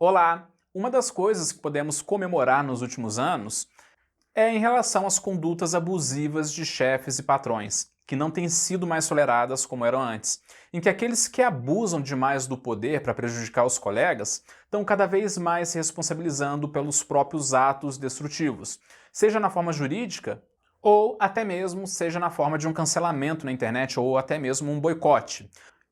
Olá! Uma das coisas que podemos comemorar nos últimos anos é em relação às condutas abusivas de chefes e patrões, que não têm sido mais toleradas como eram antes, em que aqueles que abusam demais do poder para prejudicar os colegas estão cada vez mais se responsabilizando pelos próprios atos destrutivos, seja na forma jurídica ou até mesmo seja na forma de um cancelamento na internet ou até mesmo um boicote,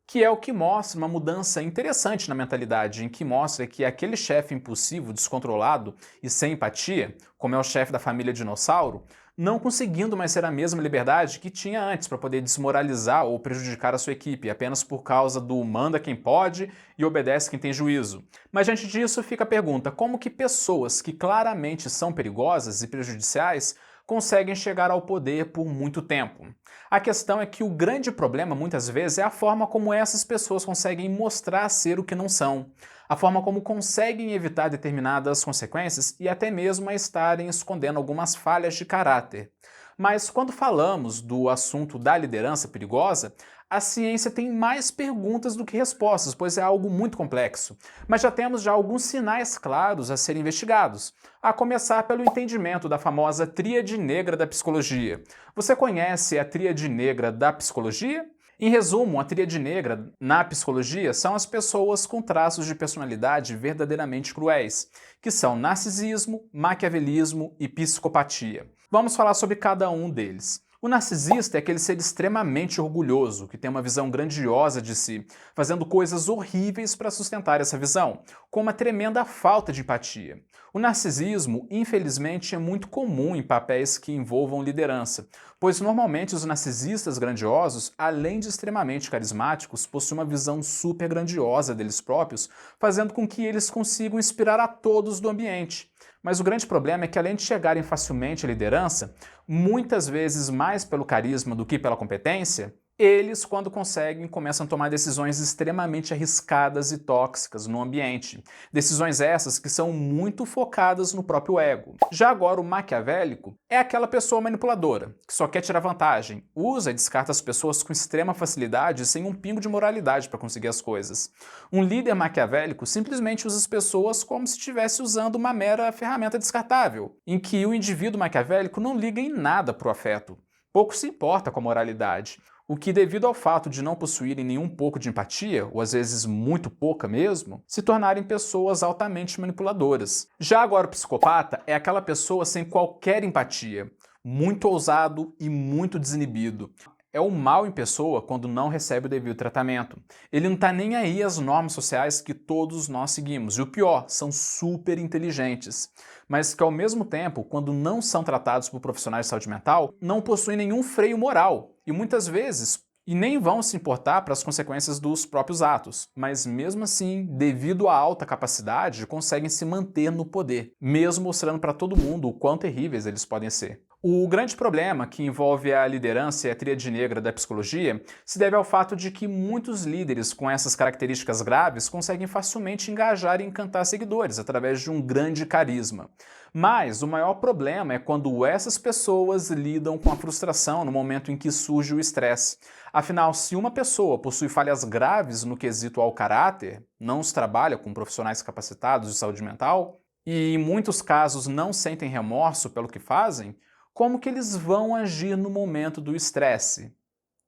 que é o que mostra uma mudança interessante na mentalidade, em que mostra que aquele chefe impulsivo, descontrolado e sem empatia, como é o chefe da família dinossauro, não conseguindo mais ser a mesma liberdade que tinha antes para poder desmoralizar ou prejudicar a sua equipe, apenas por causa do manda quem pode e obedece quem tem juízo. Mas diante disso fica a pergunta, como que pessoas que claramente são perigosas e prejudiciais conseguem chegar ao poder por muito tempo? A questão é que o grande problema, muitas vezes, é a forma como essas pessoas conseguem mostrar ser o que não são, a forma como conseguem evitar determinadas consequências e até mesmo a estarem escondendo algumas falhas de caráter. Mas quando falamos do assunto da liderança perigosa, a ciência tem mais perguntas do que respostas, pois é algo muito complexo. Mas já temos alguns sinais claros a serem investigados, a começar pelo entendimento da famosa tríade negra da psicologia. Você conhece a tríade negra da psicologia? Em resumo, a tríade negra na psicologia são as pessoas com traços de personalidade verdadeiramente cruéis, que são narcisismo, maquiavelismo e psicopatia. Vamos falar sobre cada um deles. O narcisista é aquele ser extremamente orgulhoso, que tem uma visão grandiosa de si, fazendo coisas horríveis para sustentar essa visão, com uma tremenda falta de empatia. O narcisismo, infelizmente, é muito comum em papéis que envolvam liderança, pois normalmente os narcisistas grandiosos, além de extremamente carismáticos, possuem uma visão super grandiosa deles próprios, fazendo com que eles consigam inspirar a todos do ambiente. Mas o grande problema é que, além de chegarem facilmente à liderança, muitas vezes mais pelo carisma do que pela competência, eles, quando conseguem, começam a tomar decisões extremamente arriscadas e tóxicas no ambiente. Decisões essas que são muito focadas no próprio ego. Já agora, o maquiavélico é aquela pessoa manipuladora, que só quer tirar vantagem, usa e descarta as pessoas com extrema facilidade sem um pingo de moralidade para conseguir as coisas. Um líder maquiavélico simplesmente usa as pessoas como se estivesse usando uma mera ferramenta descartável, em que o indivíduo maquiavélico não liga em nada para o afeto. Pouco se importa com a moralidade. O que, devido ao fato de não possuírem nenhum pouco de empatia, ou às vezes muito pouca mesmo, se tornarem pessoas altamente manipuladoras. Já agora o psicopata é aquela pessoa sem qualquer empatia, muito ousado e muito desinibido. É o mal em pessoa quando não recebe o devido tratamento. Ele não está nem aí às normas sociais que todos nós seguimos. E o pior, são super inteligentes. Mas que ao mesmo tempo, quando não são tratados por profissionais de saúde mental, não possuem nenhum freio moral. E muitas vezes, e nem vão se importar para as consequências dos próprios atos. Mas mesmo assim, devido à alta capacidade, conseguem se manter no poder, mesmo mostrando para todo mundo o quão terríveis eles podem ser. O grande problema que envolve a liderança e a tríade negra da psicologia se deve ao fato de que muitos líderes com essas características graves conseguem facilmente engajar e encantar seguidores através de um grande carisma. Mas o maior problema é quando essas pessoas lidam com a frustração no momento em que surge o estresse. Afinal, se uma pessoa possui falhas graves no quesito ao caráter, não se trabalha com profissionais capacitados de saúde mental, e em muitos casos não sentem remorso pelo que fazem, como que eles vão agir no momento do estresse?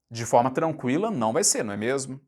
De forma tranquila não vai ser, não é mesmo?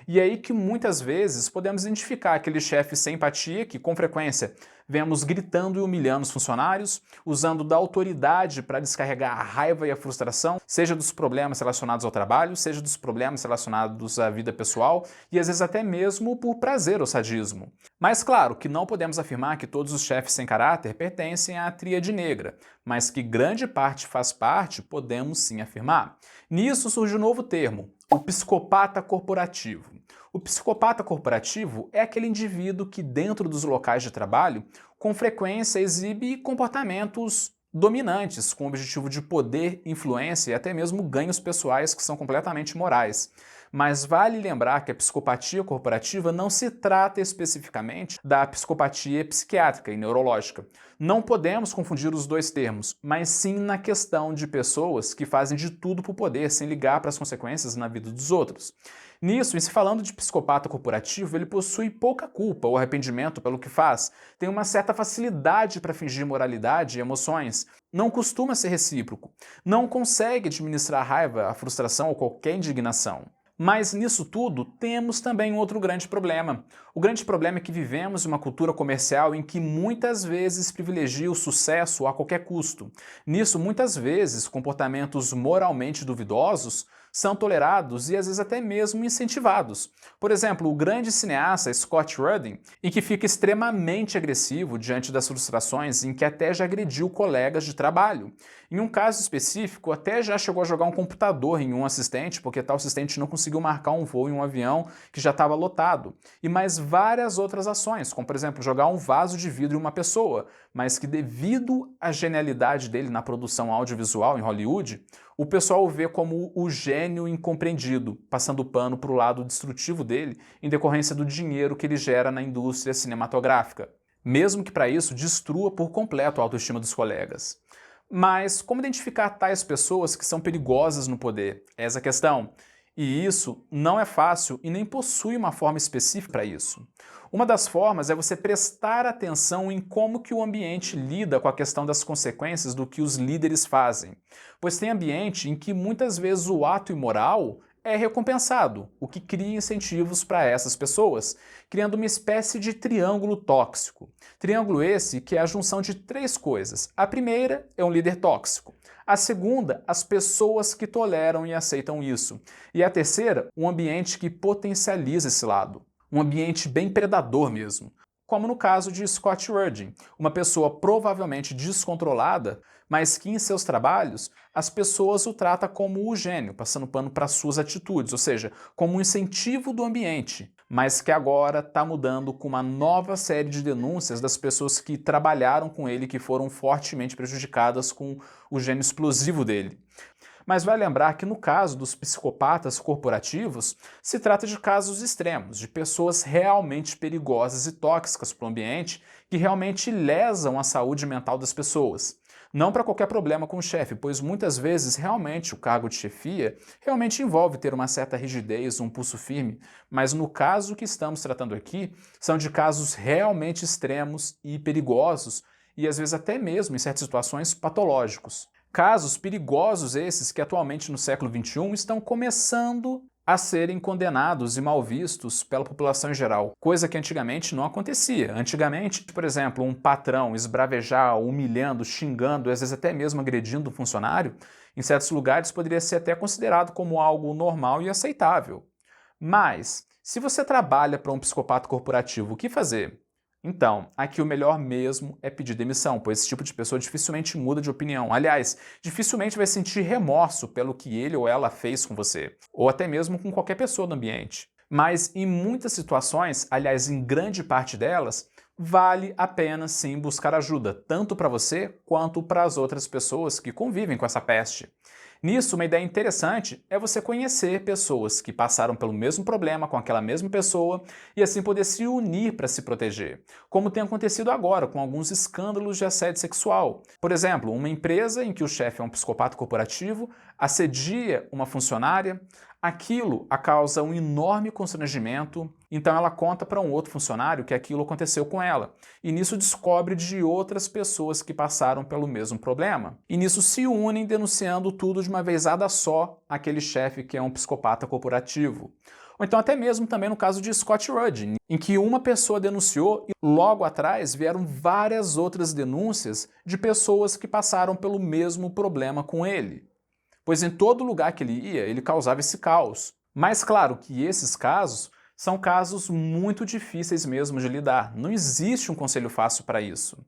E é aí que muitas vezes podemos identificar aquele chefe sem empatia que, com frequência, vemos gritando e humilhando os funcionários, usando da autoridade para descarregar a raiva e a frustração, seja dos problemas relacionados ao trabalho, seja dos problemas relacionados à vida pessoal e às vezes até mesmo por prazer ou sadismo. Mas claro que não podemos afirmar que todos os chefes sem caráter pertencem à tríade negra, mas que grande parte faz parte, podemos sim afirmar. Nisso surge um novo termo, o psicopata corporativo. O psicopata corporativo é aquele indivíduo que, dentro dos locais de trabalho, com frequência exibe comportamentos dominantes, com o objetivo de poder, influência e até mesmo ganhos pessoais que são completamente imorais. Mas vale lembrar que a psicopatia corporativa não se trata especificamente da psicopatia psiquiátrica e neurológica. Não podemos confundir os dois termos, mas sim na questão de pessoas que fazem de tudo por poder sem ligar para as consequências na vida dos outros. Nisso, em se falando de psicopata corporativo, ele possui pouca culpa ou arrependimento pelo que faz, tem uma certa facilidade para fingir moralidade e emoções, não costuma ser recíproco, não consegue administrar a raiva, a frustração ou qualquer indignação. Mas nisso tudo, temos também um outro grande problema. O grande problema é que vivemos em uma cultura comercial em que muitas vezes privilegia o sucesso a qualquer custo. Nisso, muitas vezes, comportamentos moralmente duvidosos são tolerados e às vezes até mesmo incentivados. Por exemplo, o grande cineasta Scott Rudin, em que fica extremamente agressivo diante das frustrações, em que até já agrediu colegas de trabalho. Em um caso específico, até já chegou a jogar um computador em um assistente, porque tal assistente não conseguiu marcar um voo em um avião que já estava lotado. E mais várias outras ações, como por exemplo, jogar um vaso de vidro em uma pessoa, mas que devido à genialidade dele na produção audiovisual em Hollywood, o pessoal o vê como o gênio incompreendido, passando pano para o lado destrutivo dele em decorrência do dinheiro que ele gera na indústria cinematográfica, mesmo que para isso destrua por completo a autoestima dos colegas. Mas como identificar tais pessoas que são perigosas no poder? Essa é a questão. E isso não é fácil e nem possui uma forma específica para isso. Uma das formas é você prestar atenção em como que o ambiente lida com a questão das consequências do que os líderes fazem. Pois tem ambiente em que muitas vezes o ato imoral é recompensado, o que cria incentivos para essas pessoas, criando uma espécie de triângulo tóxico. Triângulo esse que é a junção de três coisas. A primeira é um líder tóxico. A segunda, as pessoas que toleram e aceitam isso. E a terceira, um ambiente que potencializa esse lado. Um ambiente bem predador mesmo. Como no caso de Scott Rudin, uma pessoa provavelmente descontrolada, mas que em seus trabalhos as pessoas o tratam como o gênio, passando pano para suas atitudes, ou seja, como um incentivo do ambiente, mas que agora está mudando com uma nova série de denúncias das pessoas que trabalharam com ele, que foram fortemente prejudicadas com o gênio explosivo dele. Mas vai lembrar que no caso dos psicopatas corporativos, se trata de casos extremos, de pessoas realmente perigosas e tóxicas para o ambiente que realmente lesam a saúde mental das pessoas. Não para qualquer problema com o chefe, pois muitas vezes realmente o cargo de chefia realmente envolve ter uma certa rigidez, um pulso firme, mas no caso que estamos tratando aqui, são de casos realmente extremos e perigosos e às vezes até mesmo, em certas situações, patológicos. Casos perigosos esses que atualmente no século XXI estão começando a serem condenados e mal vistos pela população em geral, coisa que antigamente não acontecia. Antigamente, por exemplo, um patrão esbravejar, humilhando, xingando, às vezes até mesmo agredindo um funcionário, em certos lugares poderia ser até considerado como algo normal e aceitável. Mas, se você trabalha para um psicopata corporativo, o que fazer? Então, aqui o melhor mesmo é pedir demissão, pois esse tipo de pessoa dificilmente muda de opinião. Aliás, dificilmente vai sentir remorso pelo que ele ou ela fez com você, ou até mesmo com qualquer pessoa do ambiente. Mas em muitas situações, aliás, em grande parte delas, vale a pena sim buscar ajuda, tanto para você quanto para as outras pessoas que convivem com essa peste. Nisso, uma ideia interessante é você conhecer pessoas que passaram pelo mesmo problema com aquela mesma pessoa e assim poder se unir para se proteger, como tem acontecido agora com alguns escândalos de assédio sexual. Por exemplo, uma empresa em que o chefe é um psicopata corporativo assedia uma funcionária, aquilo a causa um enorme constrangimento, então ela conta para um outro funcionário que aquilo aconteceu com ela, e nisso descobre de outras pessoas que passaram pelo mesmo problema. E nisso se unem denunciando tudo de uma vezada só aquele chefe que é um psicopata corporativo. Ou então até mesmo também no caso de Scott Rudin, em que uma pessoa denunciou e logo atrás vieram várias outras denúncias de pessoas que passaram pelo mesmo problema com ele. Pois em todo lugar que ele ia, ele causava esse caos. Mas claro que esses casos são casos muito difíceis mesmo de lidar. Não existe um conselho fácil para isso.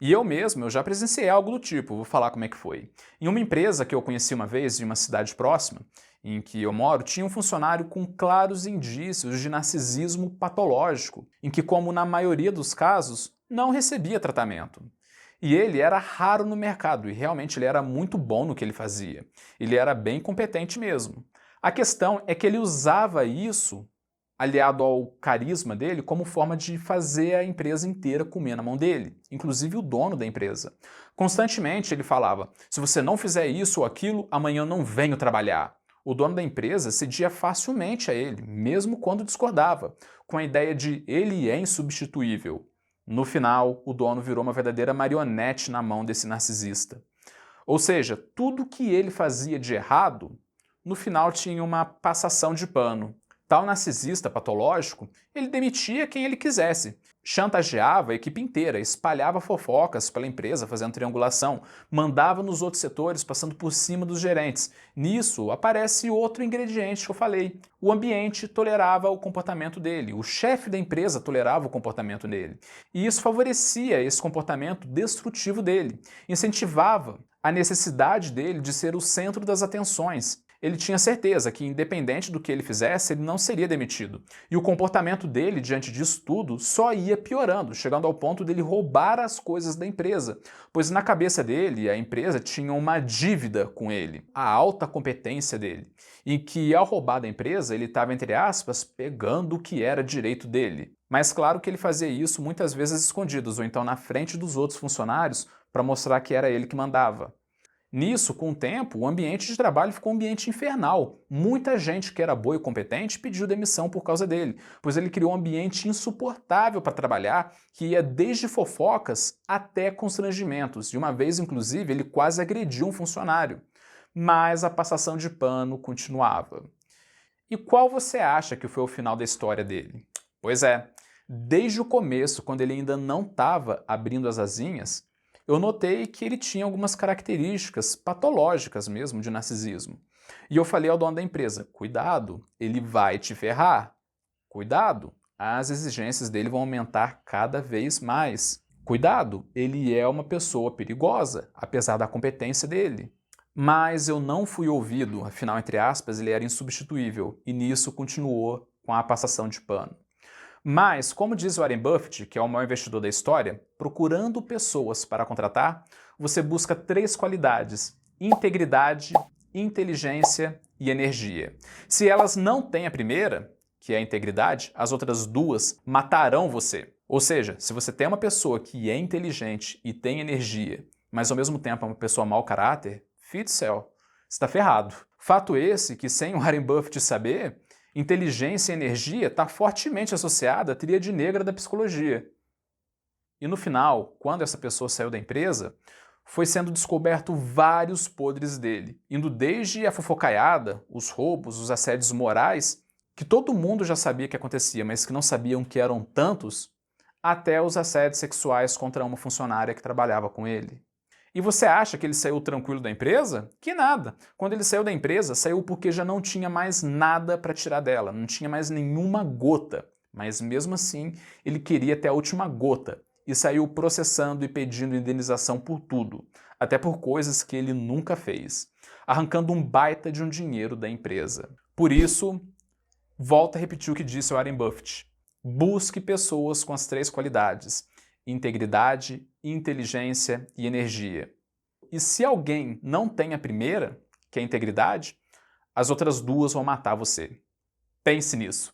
E eu já presenciei algo do tipo, vou falar como é que foi. Em uma empresa que eu conheci uma vez, em uma cidade próxima, em que eu moro, tinha um funcionário com claros indícios de narcisismo patológico, em que, como na maioria dos casos, não recebia tratamento. E ele era raro no mercado e realmente ele era muito bom no que ele fazia. Ele era bem competente mesmo. A questão é que ele usava isso, aliado ao carisma dele, como forma de fazer a empresa inteira comer na mão dele, inclusive o dono da empresa. Constantemente ele falava, se você não fizer isso ou aquilo, amanhã eu não venho trabalhar. O dono da empresa cedia facilmente a ele, mesmo quando discordava, com a ideia de ele é insubstituível. No final, o dono virou uma verdadeira marionete na mão desse narcisista. Ou seja, tudo que ele fazia de errado, no final tinha uma passação de pano. Tal narcisista patológico, ele demitia quem ele quisesse, chantageava a equipe inteira, espalhava fofocas pela empresa fazendo triangulação, mandava nos outros setores passando por cima dos gerentes. Nisso aparece outro ingrediente que eu falei. O ambiente tolerava o comportamento dele, o chefe da empresa tolerava o comportamento dele. E isso favorecia esse comportamento destrutivo dele, incentivava a necessidade dele de ser o centro das atenções. Ele tinha certeza que, independente do que ele fizesse, ele não seria demitido. E o comportamento dele, diante disso tudo, só ia piorando, chegando ao ponto dele roubar as coisas da empresa. Pois na cabeça dele, a empresa tinha uma dívida com ele, a alta competência dele. E que, ao roubar da empresa, ele estava, entre aspas, pegando o que era direito dele. Mas claro que ele fazia isso muitas vezes escondidos, ou então na frente dos outros funcionários, para mostrar que era ele que mandava. Nisso, com o tempo, o ambiente de trabalho ficou um ambiente infernal. Muita gente que era boa e competente pediu demissão por causa dele, pois ele criou um ambiente insuportável para trabalhar, que ia desde fofocas até constrangimentos. De uma vez, inclusive, ele quase agrediu um funcionário. Mas a passação de pano continuava. E qual você acha que foi o final da história dele? Pois é, desde o começo, quando ele ainda não estava abrindo as asinhas, eu notei que ele tinha algumas características patológicas mesmo de narcisismo. E eu falei ao dono da empresa, cuidado, ele vai te ferrar. Cuidado, as exigências dele vão aumentar cada vez mais. Cuidado, ele é uma pessoa perigosa, apesar da competência dele. Mas eu não fui ouvido, afinal, entre aspas, ele era insubstituível, e nisso continuou com a passação de pano. Mas, como diz Warren Buffett, que é o maior investidor da história, procurando pessoas para contratar, você busca 3 qualidades: integridade, inteligência e energia. Se elas não têm a primeira, que é a integridade, as outras 2 matarão você. Ou seja, se você tem uma pessoa que é inteligente e tem energia, mas ao mesmo tempo é uma pessoa mau caráter, filho do céu, você está ferrado. Fato esse que, sem o Warren Buffett saber, inteligência e energia está fortemente associada à tríade negra da psicologia. E no final, quando essa pessoa saiu da empresa, foi sendo descoberto vários podres dele, indo desde a fofocaiada, os roubos, os assédios morais, que todo mundo já sabia que acontecia, mas que não sabiam que eram tantos, até os assédios sexuais contra uma funcionária que trabalhava com ele. E você acha que ele saiu tranquilo da empresa? Que nada! Quando ele saiu da empresa, saiu porque já não tinha mais nada para tirar dela, não tinha mais nenhuma gota. Mas mesmo assim, ele queria até a última gota e saiu processando e pedindo indenização por tudo, até por coisas que ele nunca fez, arrancando um baita de um dinheiro da empresa. Por isso, volto a repetir o que disse o Warren Buffett. Busque pessoas com as 3 qualidades: integridade, inteligência e energia. E se alguém não tem a primeira, que é a integridade, as outras 2 vão matar você. Pense nisso.